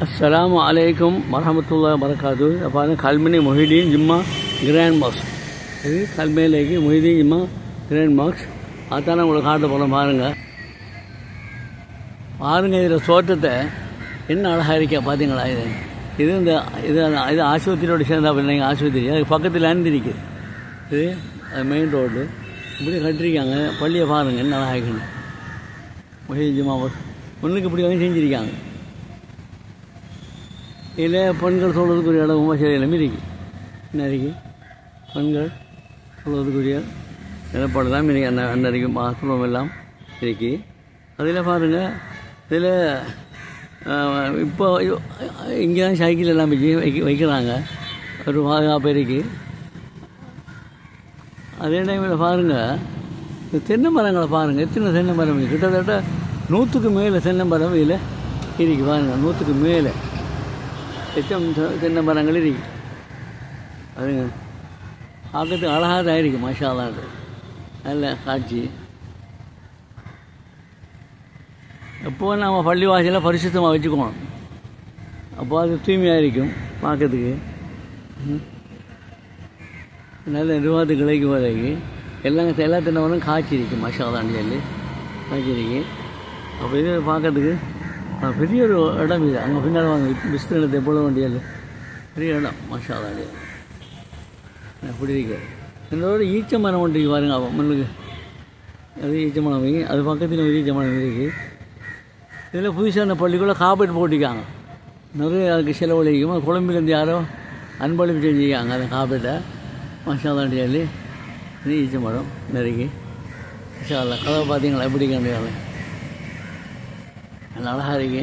अस्सलामु अलैकुम वरहमतुल्लाहि वबरकातुहू. അപ്പോൾ കൽമനി മൊഹീദ്ദീൻ ജുമ്മ கிராண்ட் மாஸ்க். இது கல்மையிலேக்கு மொஹீதீன் ஜும்மா கிராண்ட் மாஸ்க். அதான் உங்களுக்கு காட்ட போகிறோம் பாருங்கள். இதில் தோட்டத்தை என்ன அழகாக இருக்கா பார்த்தீங்களா? இது இது ஆஸ்பத்திரியோடு சேர்ந்தா பிள்ளைங்க ஆஸ்பத்திரி அதுக்கு பக்கத்தில் அணிந்திருக்குது. இது மெயின் ரோடு இப்படி கட்டிருக்காங்க. பள்ளியை பாருங்கள் என்ன அழகாக மொஹீதீன் ஜும்மா ஒன்றுக்கு இப்படி வந்து செஞ்சுருக்காங்க. இதில் பெண்கள் சொல்கிறதுக்குரிய இடம் விவசாய எல்லாமே இருக்குது. என்ன இருக்குது? பெண்கள் சொல்கிறதுக்குரிய நிலப்பாடு தான் இருக்குது. அந்த வரைக்கும் பாத்ரூம் எல்லாம் இருக்குது. அதில் பாருங்கள், இதில் இப்போ இங்கே தான் சைக்கிள் எல்லாம் வைக்கிறாங்க. ஒரு பாதுகாப்பு இருக்குது. அதே டைமில் பாருங்கள், இந்த தென்னை மரங்களை பாருங்கள். எத்தனை தென்னை மரம் இருக்குது? கிட்டத்தட்ட 100க்கு மேலே தென்னை மரம் இதில் இருக்குது. பாருங்கள், 100க்கு மேலே தென்னை மரங்கள் இருக்கு. அதுங்க பார்க்கறதுக்கு அழகாக தான் இருக்குது. மாஷா அல்லாஹ், நல்ல காட்சி. எப்போது நம்ம பள்ளி வாசலில் பரிசுத்தமாக வச்சுக்கணும். அப்போ அது தூய்மையாக இருக்கும் பார்க்கறதுக்கு. நல்ல நிர்வாகத்துக்கு கிடைக்கும் வரைக்கு எல்லா தென்னவரும் காய்ச்சி இருக்குது. மாஷா அல்லாஹ்னு சொல்லி காய்ச்சி இருக்கு. அப்போ இது பார்க்கறதுக்கு பெரிய ஒரு இடம். இது அங்கே பின்னால் வாங்க விஸ்தீர்ணத்தை போட வேண்டியது பெரிய இடம். மாஷா அல்லாஹ் அப்படி இருக்கு. என்னோட ஈச்ச மரம் ஒன்று பாருங்க முன்னுக்கு. அது ஈச்ச மரம் வைங்க. அது பக்கத்தில் ஒரு ஈச்ச மரம் இருக்குது. இதில் புதுசாக அந்த பள்ளிக்குள்ளே காப்பீட்டு போட்டிருக்காங்க. நிறைய அதுக்கு செலவழிக்கும். குழம்பிலேருந்து யாரோ அன்பளிப்பு செஞ்சுருக்காங்க அந்த காப்பீட்டை. மாஷா அல்லாஹ்னு சொல்லி இது ஈச்ச மரம் நெருங்கி. மாஷா அல்லாஹ் கதவை பார்த்தீங்களா எப்படி கண்டிப்பாங்க. நல்லா அழகாக இருக்கு.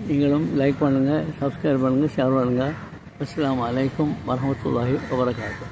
நீங்களும் லைக் பண்ணுங்கள், சப்ஸ்கிரைப் பண்ணுங்கள், ஷேர் பண்ணுங்கள். அஸ்ஸலாமு அலைக்கும் வரஹ்மத்துல்லாஹி வபரகாத்துஹு.